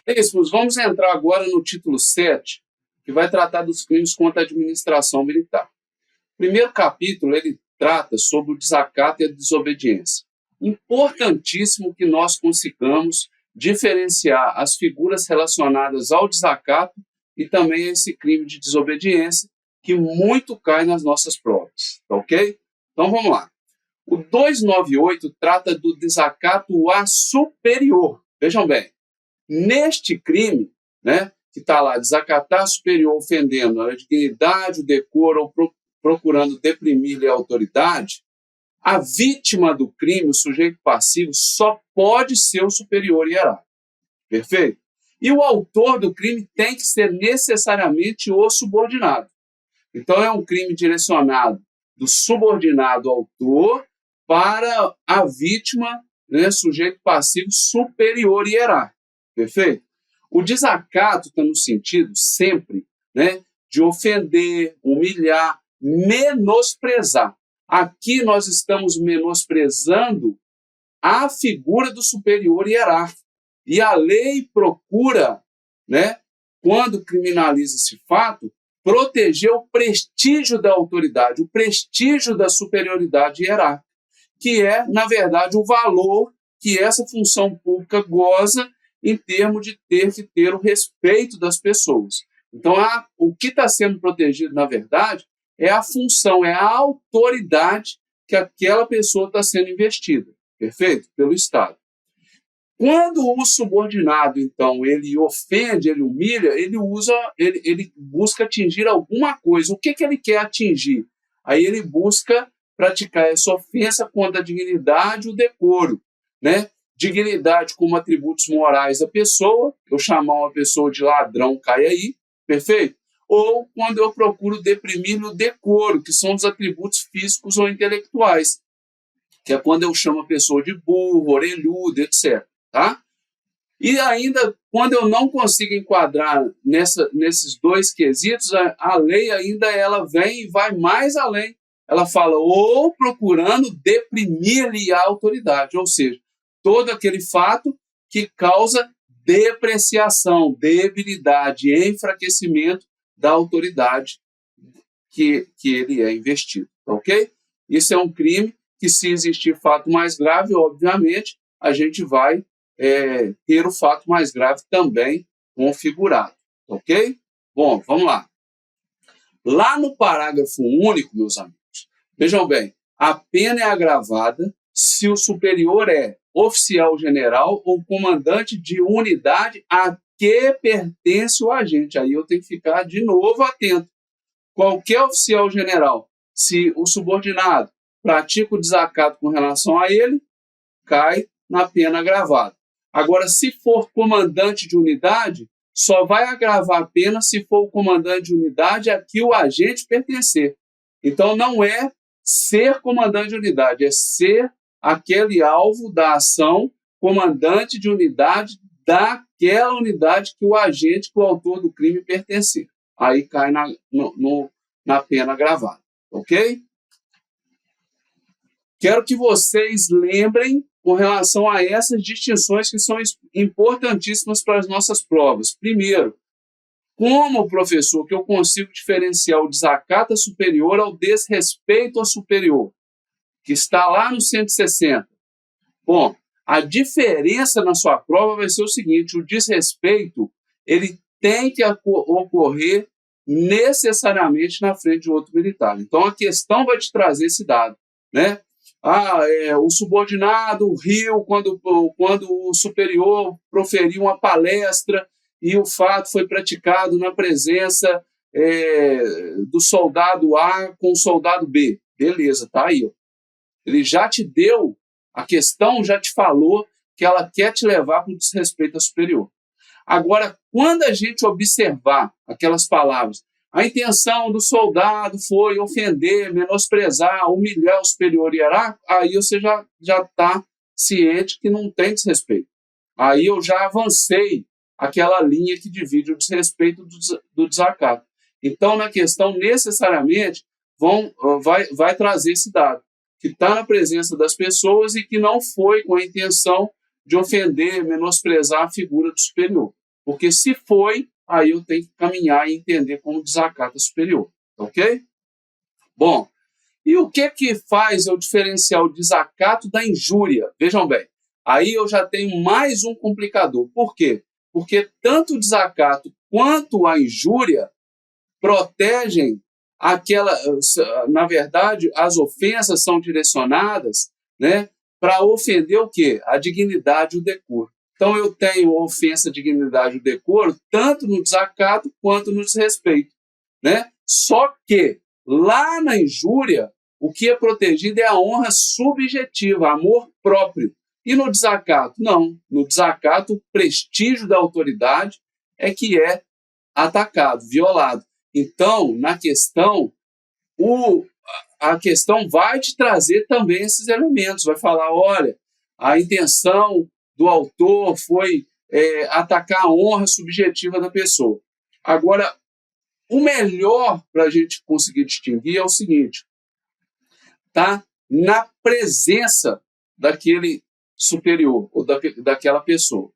Caríssimos, vamos entrar agora no título 7, que vai tratar dos crimes contra a administração militar. O primeiro capítulo, ele trata sobre o desacato e a desobediência. Importantíssimo que nós consigamos diferenciar as figuras relacionadas ao desacato e também a esse crime de desobediência, que muito cai nas nossas provas, tá ok? Então vamos lá. O 298 trata do desacato a superior. Vejam bem, neste crime, né, que está lá, desacatar superior ofendendo a dignidade, o decoro ou procurando deprimir-lhe a autoridade, a vítima do crime, o sujeito passivo, só pode ser o superior hierárquico. Perfeito? E o autor do crime tem que ser necessariamente o subordinado. Então, é um crime direcionado do subordinado autor para a vítima, né, sujeito passivo superior hierárquico. Perfeito? O desacato está no sentido sempre, né, de ofender, humilhar, menosprezar. Aqui nós estamos menosprezando a figura do superior hierárquico. E a lei procura, né, quando criminaliza esse fato, proteger o prestígio da autoridade, o prestígio da superioridade hierárquica, que é, na verdade, o valor que essa função pública goza em termos de ter que ter o respeito das pessoas. Então, o que está sendo protegido, na verdade, é a função, é a autoridade que aquela pessoa está sendo investida, perfeito? Pelo Estado. Quando o subordinado, então, ele ofende, ele humilha, ele busca atingir alguma coisa. O que ele quer atingir? Aí ele busca praticar essa ofensa contra a dignidade e o decoro, né? Dignidade como atributos morais da pessoa, eu chamar uma pessoa de ladrão, cai aí, perfeito? Ou quando eu procuro deprimir no decoro, que são os atributos físicos ou intelectuais, que é quando eu chamo a pessoa de burro, orelhudo, etc. Tá? E ainda, quando eu não consigo enquadrar nesses dois quesitos, a lei ainda ela vem e vai mais além. Ela fala, ou procurando deprimir-lhe a autoridade, ou seja, todo aquele fato que causa depreciação, debilidade, enfraquecimento da autoridade que ele é investido, ok? Isso é um crime que, se existir fato mais grave, obviamente, a gente vai ter o fato mais grave também configurado, ok? Bom, vamos lá. Lá no parágrafo único, meus amigos, vejam bem, a pena é agravada se o superior é oficial general ou comandante de unidade a que pertence o agente. Aí eu tenho que ficar de novo atento. Qualquer oficial general, se o subordinado pratica o desacato com relação a ele, cai na pena agravada. Agora, se for comandante de unidade, só vai agravar a pena se for o comandante de unidade a que o agente pertencer. Então, não é ser comandante de unidade, é ser aquele alvo da ação, comandante de unidade daquela unidade que o agente, que o autor do crime pertencer. Aí cai na pena agravada, ok? Quero que vocês lembrem com relação a essas distinções que são importantíssimas para as nossas provas. Primeiro, como professor que eu consigo diferenciar o desacato a superior ao desrespeito ao superior, que está lá no 160. Bom, a diferença na sua prova vai ser o seguinte, o desrespeito, ele tem que ocorrer necessariamente na frente de outro militar. Então, a questão vai te trazer esse dado, né? O subordinado riu quando o superior proferiu uma palestra e o fato foi praticado na presença do soldado A com o soldado B. Beleza, tá aí. Ó. Ele já te deu, a questão já te falou que ela quer te levar para o desrespeito ao superior. Agora, quando a gente observar aquelas palavras, a intenção do soldado foi ofender, menosprezar, humilhar o superior hierárquico, aí você já está ciente que não tem desrespeito. Aí eu já avancei aquela linha que divide o desrespeito do desacato. Então, na questão, necessariamente, vai trazer esse dado, que está na presença das pessoas e que não foi com a intenção de ofender, menosprezar a figura do superior. Porque se foi, aí eu tenho que caminhar e entender como desacata superior, ok? Bom, e o que faz eu diferenciar o desacato da injúria? Vejam bem, aí eu já tenho mais um complicador. Por quê? Porque tanto o desacato quanto a injúria protegem aquela, na verdade, as ofensas são direcionadas, né, para ofender o quê? A dignidade e o decoro. Então eu tenho ofensa à dignidade e o decoro tanto no desacato quanto no desrespeito, né? Só que lá na injúria o que é protegido é a honra subjetiva, amor próprio. E no desacato? Não. No desacato, o prestígio da autoridade é que é atacado, violado. Então, na questão, a questão vai te trazer também esses elementos. Vai falar, olha, a intenção do autor foi atacar a honra subjetiva da pessoa. Agora, o melhor para a gente conseguir distinguir é o seguinte, tá? Na presença daquele superior ou daquela pessoa.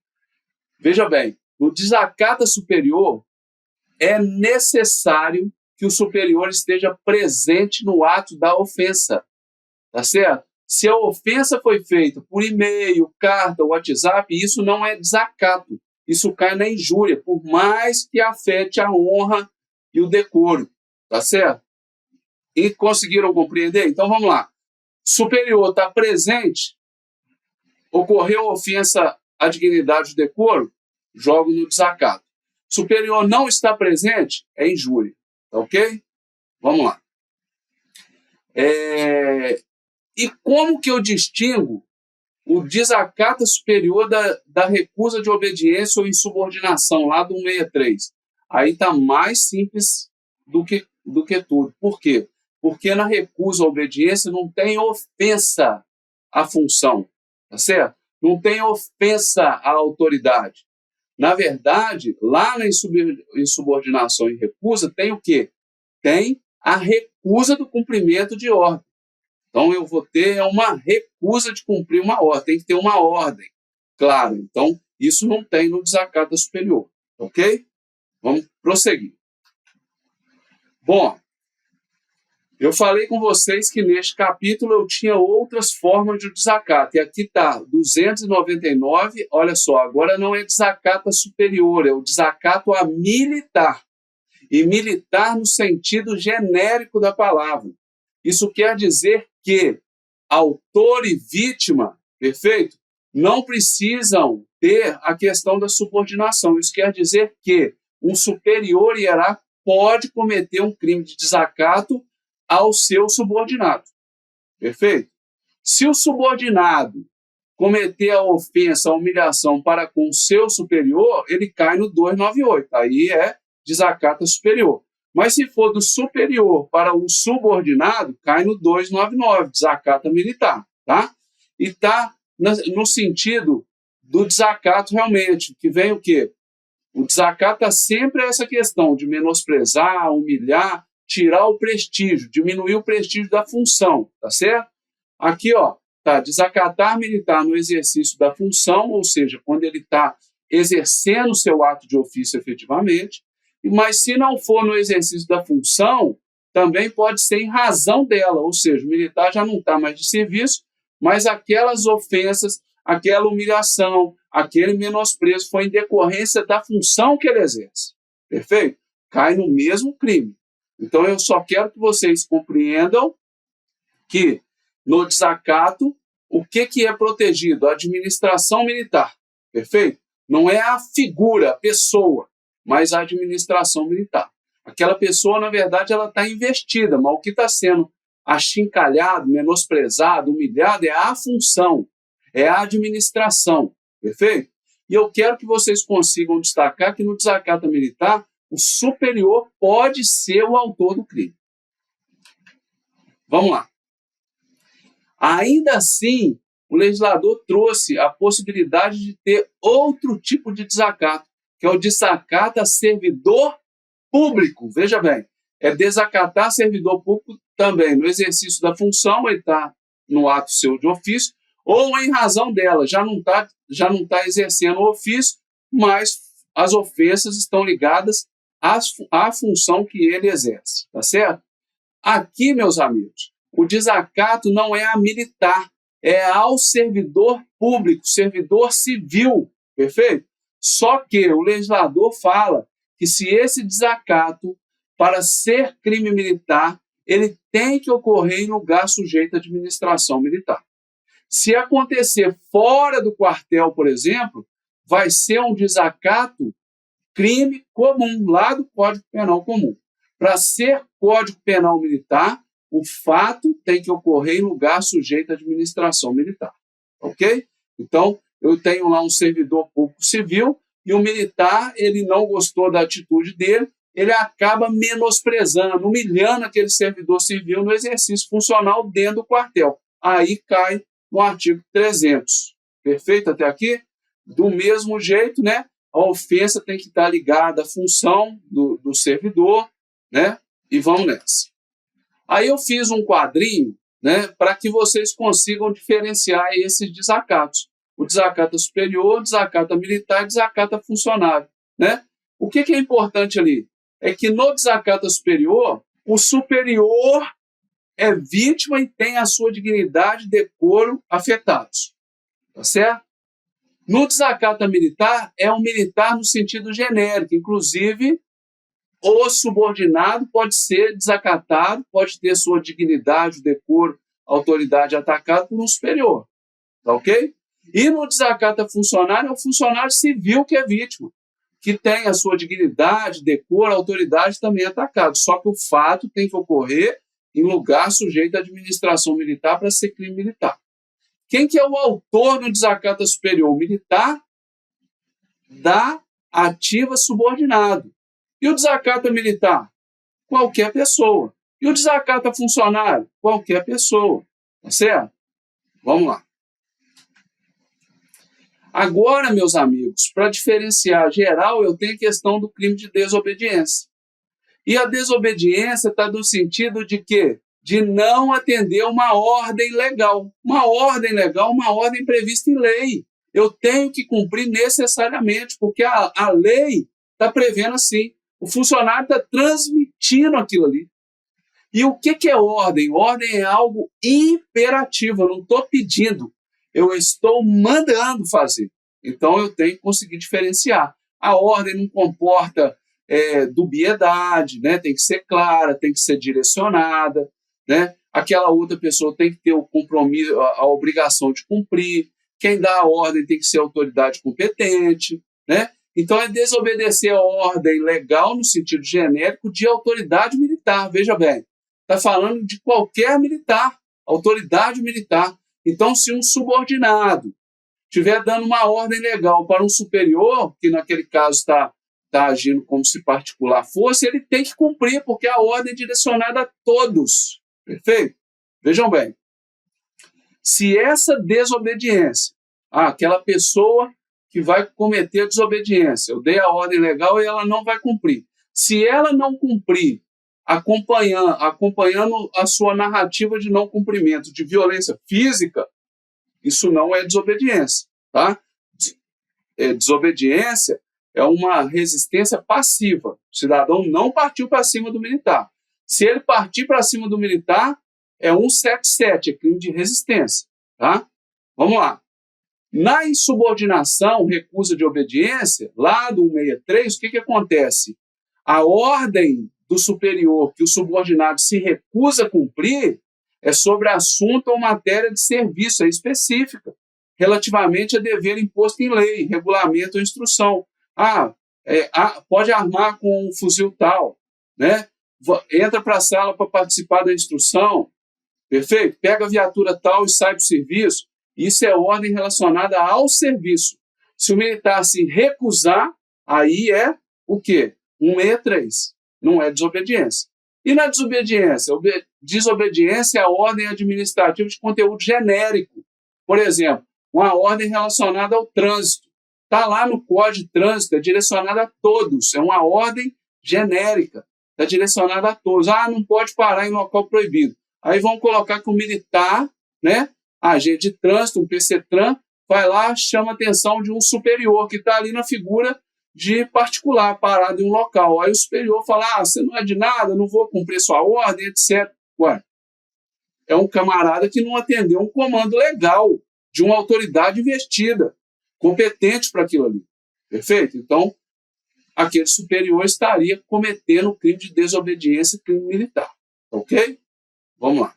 Veja bem, no desacata superior, é necessário que o superior esteja presente no ato da ofensa, tá certo? Se a ofensa foi feita por e-mail, carta, WhatsApp, isso não é desacato, isso cai na injúria, por mais que afete a honra e o decoro, tá certo? E conseguiram compreender? Então vamos lá. Superior está presente, ocorreu ofensa à dignidade e decoro, jogo no desacato. Superior não está presente, é injúria. Ok? Vamos lá. E como que eu distingo o desacato superior da recusa de obediência ou insubordinação, lá do 163? Aí está mais simples do que tudo. Por quê? Porque na recusa à obediência não tem ofensa à função, tá certo? Não tem ofensa à autoridade. Na verdade, lá na insubordinação e recusa, tem o quê? Tem a recusa do cumprimento de ordem. Então, eu vou ter uma recusa de cumprir uma ordem. Tem que ter uma ordem, claro. Então, isso não tem no desacato superior. Ok? Vamos prosseguir. Bom, eu falei com vocês que neste capítulo eu tinha outras formas de desacato. E aqui está, 299, olha só, agora não é desacato superior, é o desacato a militar. E militar no sentido genérico da palavra. Isso quer dizer que autor e vítima, perfeito, não precisam ter a questão da subordinação. Isso quer dizer que um superior hierárquico pode cometer um crime de desacato ao seu subordinado. Perfeito? Se o subordinado cometer a ofensa, a humilhação para com o seu superior, ele cai no 298. Aí é desacato superior. Mas se for do superior para o subordinado, cai no 299, desacata militar, tá? E está no sentido do desacato realmente, que vem o quê? O desacato é sempre essa questão de menosprezar, humilhar, tirar o prestígio, diminuir o prestígio da função, tá certo? Aqui, ó, tá, desacatar militar no exercício da função, ou seja, quando ele está exercendo o seu ato de ofício efetivamente, mas se não for no exercício da função, também pode ser em razão dela, ou seja, o militar já não está mais de serviço, mas aquelas ofensas, aquela humilhação, aquele menosprezo foi em decorrência da função que ele exerce. Perfeito? Cai no mesmo crime. Então eu só quero que vocês compreendam que no desacato, o que é protegido? A administração militar. Perfeito? Não é a figura, a pessoa, mas a administração militar. Aquela pessoa, na verdade, ela está investida, mas o que está sendo achincalhado, menosprezado, humilhado é a função, é a administração. Perfeito? E eu quero que vocês consigam destacar que no desacato militar, o superior pode ser o autor do crime. Vamos lá. Ainda assim, o legislador trouxe a possibilidade de ter outro tipo de desacato, que é o desacato a servidor público. Veja bem, é desacatar servidor público também no exercício da função, ele está no ato seu de ofício, ou em razão dela, já não tá exercendo o ofício, mas as ofensas estão ligadas à função que ele exerce, tá certo? Aqui, meus amigos, o desacato não é a militar, é ao servidor público, servidor civil, perfeito? Só que o legislador fala que se esse desacato, para ser crime militar, ele tem que ocorrer em lugar sujeito à administração militar. Se acontecer fora do quartel, por exemplo, vai ser um desacato crime comum, lá do Código Penal comum. Para ser Código Penal militar, o fato tem que ocorrer em lugar sujeito à administração militar. Ok? Então, eu tenho lá um servidor público civil e o militar, ele não gostou da atitude dele, ele acaba menosprezando, humilhando aquele servidor civil no exercício funcional dentro do quartel. Aí cai no artigo 300. Perfeito até aqui? Do mesmo jeito, né? A ofensa tem que estar ligada à função do servidor, né? E vamos nessa. Aí eu fiz um quadrinho, né, para que vocês consigam diferenciar esses desacatos. O desacato superior, o desacato militar e o desacato funcionário, né? O que é importante ali? É que no desacato superior, o superior é vítima e tem a sua dignidade e decoro afetados. Tá certo? No desacato militar, é um militar no sentido genérico. Inclusive, o subordinado pode ser desacatado, pode ter sua dignidade, decoro, autoridade atacada por um superior. Tá ok? E no desacato funcionário, é o funcionário civil que é vítima, que tem a sua dignidade, decoro, autoridade também atacado. Só que o fato tem que ocorrer em lugar sujeito à administração militar para ser crime militar. Quem que é o autor do desacato superior? O militar da ativa subordinado. E o desacato militar? Qualquer pessoa. E o desacato funcionário? Qualquer pessoa. Tá certo? Vamos lá. Agora, meus amigos, para diferenciar geral, eu tenho a questão do crime de desobediência. E a desobediência está no sentido de quê? De não atender uma ordem legal. Uma ordem legal, uma ordem prevista em lei. Eu tenho que cumprir necessariamente, porque a lei está prevendo assim. O funcionário está transmitindo aquilo ali. E o que é ordem? Ordem é algo imperativo, eu não estou pedindo, eu estou mandando fazer. Então eu tenho que conseguir diferenciar. A ordem não comporta dubiedade, né? Tem que ser clara, tem que ser direcionada, né? Aquela outra pessoa tem que ter o compromisso, a obrigação de cumprir. Quem dá a ordem tem que ser a autoridade competente, né? Então, é desobedecer a ordem legal no sentido genérico de autoridade militar. Veja bem, está falando de qualquer militar, autoridade militar. Então, se um subordinado estiver dando uma ordem legal para um superior, que naquele caso está agindo como se particular fosse, ele tem que cumprir, porque a ordem é direcionada a todos. Perfeito? Vejam bem, se essa desobediência, aquela pessoa que vai cometer a desobediência, eu dei a ordem legal e ela não vai cumprir. Se ela não cumprir, acompanhando a sua narrativa de não cumprimento, de violência física, isso não é desobediência, tá? Desobediência é uma resistência passiva. O cidadão não partiu para cima do militar. Se ele partir para cima do militar, é 177, é crime de resistência, tá? Vamos lá. Na insubordinação, recusa de obediência, lá do 163, o que acontece? A ordem do superior que o subordinado se recusa a cumprir é sobre assunto ou matéria de serviço, é específica, relativamente a dever imposto em lei, regulamento ou instrução. Pode armar com um fuzil tal, né? Entra para a sala para participar da instrução, perfeito? Pega a viatura tal e sai para o serviço. Isso é ordem relacionada ao serviço. Se o militar se recusar, aí é o quê? 163. Não é desobediência. E na desobediência? Desobediência é a ordem administrativa de conteúdo genérico. Por exemplo, uma ordem relacionada ao trânsito. Está lá no Código de Trânsito, é direcionada a todos. É uma ordem genérica. Está direcionada a todos. Não pode parar em local proibido. Aí vão colocar que o militar, né, agente de trânsito, um PCTran, vai lá, chama a atenção de um superior que está ali na figura de particular, parado em um local. Aí o superior fala, você não é de nada, não vou cumprir sua ordem, etc. Ué, é um camarada que não atendeu um comando legal de uma autoridade investida, competente para aquilo ali. Perfeito? Então, aquele superior estaria cometendo crime de desobediência e crime militar. Ok? Vamos lá.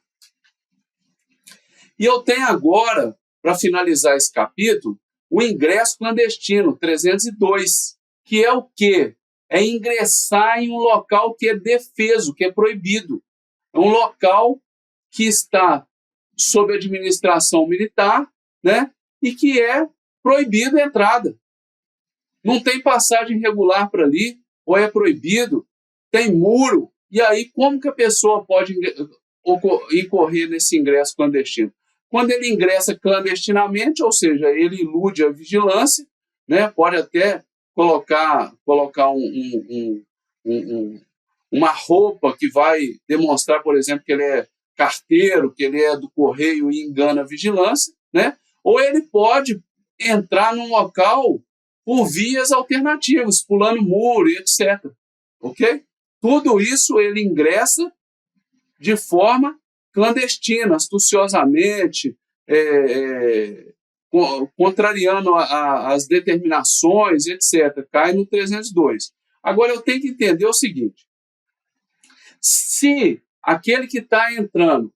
E eu tenho agora, para finalizar esse capítulo, o ingresso clandestino, 302, que é o quê? É ingressar em um local que é defeso, que é proibido. É um local que está sob administração militar, né? E que é proibido a entrada. Não tem passagem regular para ali, ou é proibido, tem muro. E aí, como que a pessoa pode incorrer nesse ingresso clandestino? Quando ele ingressa clandestinamente, ou seja, ele ilude a vigilância, né? Pode até colocar uma roupa que vai demonstrar, por exemplo, que ele é carteiro, que ele é do correio e engana a vigilância, né? Ou ele pode entrar num local por vias alternativas, pulando muro e etc. Ok? Tudo isso ele ingressa de forma clandestina, astuciosamente, contrariando as determinações, etc. Cai no 302. Agora, eu tenho que entender o seguinte. Se aquele que está entrando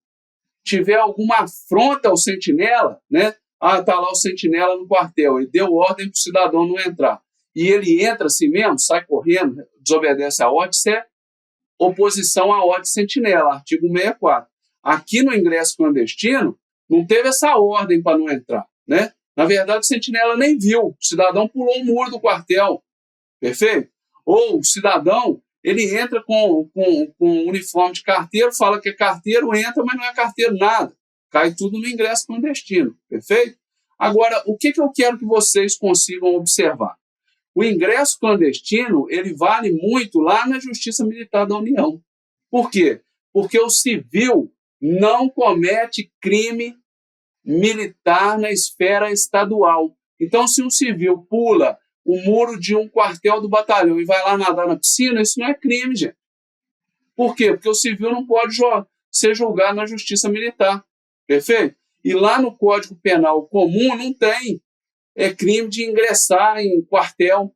tiver alguma afronta ao sentinela, né? Está lá o sentinela no quartel e deu ordem para o cidadão não entrar. E ele entra assim mesmo, sai correndo, desobedece a ordem, isso é oposição à ordem sentinela, artigo 64. Aqui no ingresso clandestino, não teve essa ordem para não entrar, né? Na verdade, o sentinela nem viu, o cidadão pulou o muro do quartel, perfeito? Ou o cidadão, ele entra com um uniforme de carteiro, fala que é carteiro, entra, mas não é carteiro nada. Cai tudo no ingresso clandestino, perfeito? Agora, o que eu quero que vocês consigam observar? O ingresso clandestino, ele vale muito lá na Justiça Militar da União. Por quê? Porque o civil não comete crime militar na esfera estadual. Então, se um civil pula o muro de um quartel do batalhão e vai lá nadar na piscina, isso não é crime, gente. Por quê? Porque o civil não pode ser julgado na Justiça Militar. Perfeito? E lá no Código Penal comum não tem crime de ingressar em quartel.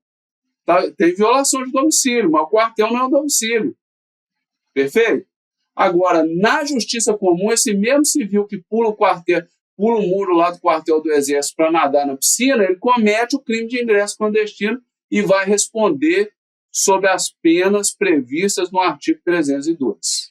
Tá? Tem violação de domicílio, mas o quartel não é o domicílio. Perfeito? Agora, na Justiça Comum, esse mesmo civil que pula o muro lá do quartel do Exército para nadar na piscina, ele comete o crime de ingresso clandestino e vai responder sob as penas previstas no artigo 302.